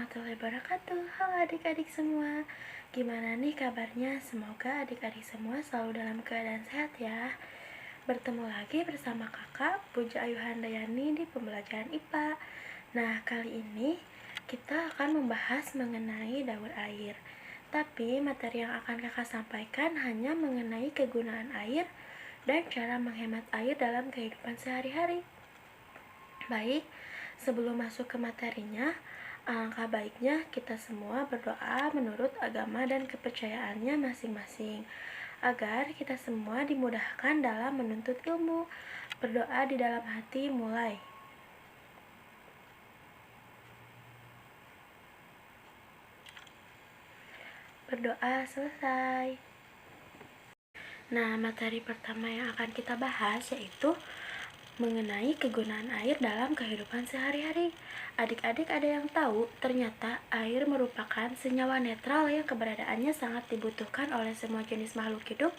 warahmatullahi wabarakatuh. Halo adik-adik semua. Gimana nih kabarnya? Semoga adik-adik semua selalu dalam keadaan sehat ya. Bertemu lagi bersama kakak Puja Ayu Handayani di pembelajaran IPA. Nah, kali ini kita akan membahas mengenai daur air. Tapi materi yang akan kakak sampaikan hanya mengenai kegunaan air dan cara menghemat air dalam kehidupan sehari-hari. Baik, sebelum masuk ke materinya, alangkah baiknya kita semua berdoa menurut agama dan kepercayaannya masing-masing, agar kita semua dimudahkan dalam menuntut ilmu. Berdoa di dalam hati mulai. Berdoa selesai. Nah, materi pertama yang akan kita bahas yaitu mengenai kegunaan air dalam kehidupan sehari-hari. Adik-adik ada yang tahu ternyata air merupakan senyawa netral yang keberadaannya sangat dibutuhkan oleh semua jenis makhluk hidup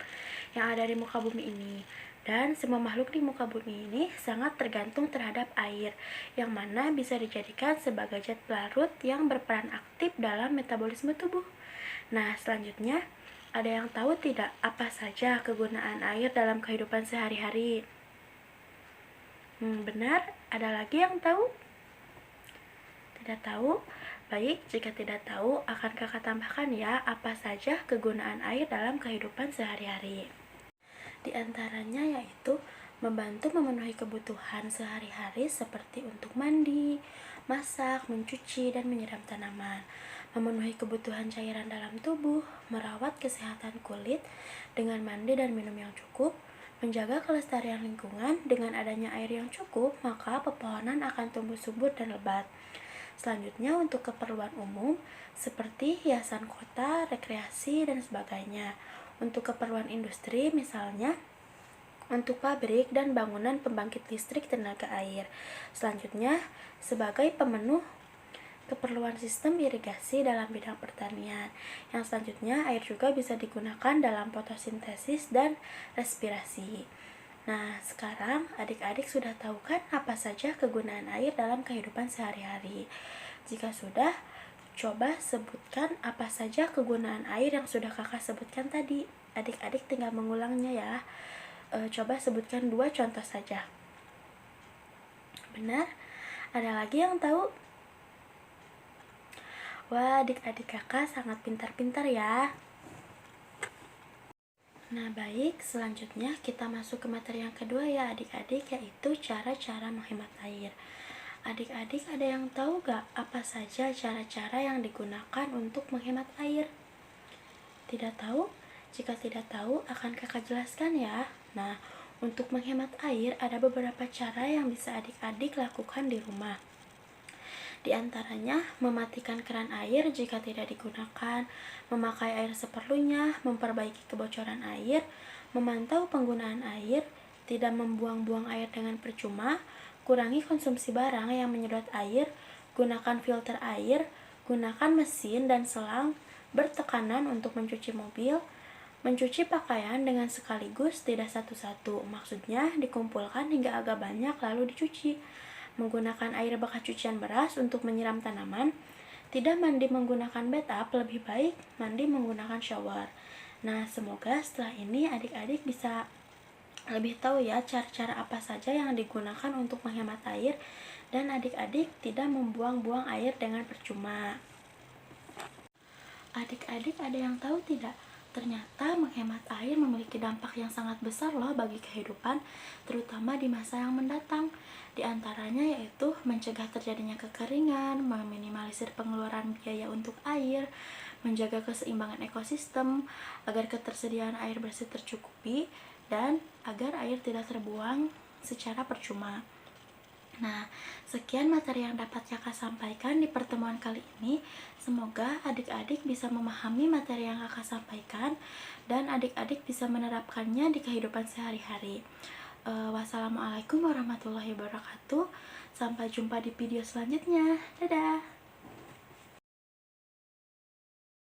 yang ada di muka bumi ini. Dan semua makhluk di muka bumi ini sangat tergantung terhadap air, yang mana bisa dijadikan sebagai zat pelarut yang berperan aktif dalam metabolisme tubuh. Nah, selanjutnya, ada yang tahu tidak apa saja kegunaan air dalam kehidupan sehari-hari? Benar, ada lagi yang tahu? Tidak tahu? Baik, jika tidak tahu, akan kakak tambahkan ya apa saja kegunaan air dalam kehidupan sehari-hari. Di antaranya yaitu membantu memenuhi kebutuhan sehari-hari seperti untuk mandi, masak, mencuci, dan menyiram tanaman, memenuhi kebutuhan cairan dalam tubuh, merawat kesehatan kulit dengan mandi dan minum yang cukup, menjaga kelestarian lingkungan. Dengan adanya air yang cukup, maka pepohonan akan tumbuh subur dan lebat. Selanjutnya untuk keperluan umum seperti hiasan kota, rekreasi, dan sebagainya. Untuk keperluan industri misalnya untuk pabrik dan bangunan pembangkit listrik tenaga air. Selanjutnya sebagai pemenuh keperluan sistem irigasi dalam bidang pertanian. Yang selanjutnya, air juga bisa digunakan dalam fotosintesis dan respirasi. Nah, sekarang adik-adik sudah tahu kan apa saja kegunaan air dalam kehidupan sehari-hari? Jika sudah, coba sebutkan apa saja kegunaan air yang sudah kakak sebutkan tadi. Adik-adik tinggal mengulangnya ya. Coba sebutkan 2 contoh saja. Benar? Ada lagi yang tahu? Wah, adik-adik kakak sangat pintar-pintar ya. Nah, baik, selanjutnya kita masuk ke materi yang kedua ya adik-adik, yaitu cara-cara menghemat air. Adik-adik ada yang tahu gak apa saja cara-cara yang digunakan untuk menghemat air? Tidak tahu? Jika tidak tahu, akan kakak jelaskan ya. Nah, untuk menghemat air ada beberapa cara yang bisa adik-adik lakukan di rumah. Di antaranya, mematikan keran air jika tidak digunakan, memakai air seperlunya, memperbaiki kebocoran air, memantau penggunaan air, tidak membuang-buang air dengan percuma, kurangi konsumsi barang yang menyedot air, gunakan filter air, gunakan mesin dan selang bertekanan untuk mencuci mobil, mencuci pakaian dengan sekaligus tidak satu-satu, maksudnya dikumpulkan hingga agak banyak lalu dicuci, menggunakan air bekas cucian beras untuk menyiram tanaman, tidak mandi menggunakan bathtub, lebih baik mandi menggunakan shower. Nah, semoga setelah ini adik-adik bisa lebih tahu ya cara-cara apa saja yang digunakan untuk menghemat air dan adik-adik tidak membuang-buang air dengan percuma. Adik-adik ada yang tahu tidak? Ternyata menghemat air memiliki dampak yang sangat besar loh bagi kehidupan, terutama di masa yang mendatang. Di antaranya yaitu mencegah terjadinya kekeringan, meminimalisir pengeluaran biaya untuk air, menjaga keseimbangan ekosistem, agar ketersediaan air bersih tercukupi, dan agar air tidak terbuang secara percuma. Nah, sekian materi yang dapat kakak sampaikan di pertemuan kali ini. Semoga adik-adik bisa memahami materi yang kakak sampaikan dan adik-adik bisa menerapkannya di kehidupan sehari-hari. Wassalamualaikum warahmatullahi wabarakatuh. Sampai jumpa di video selanjutnya. Dadah.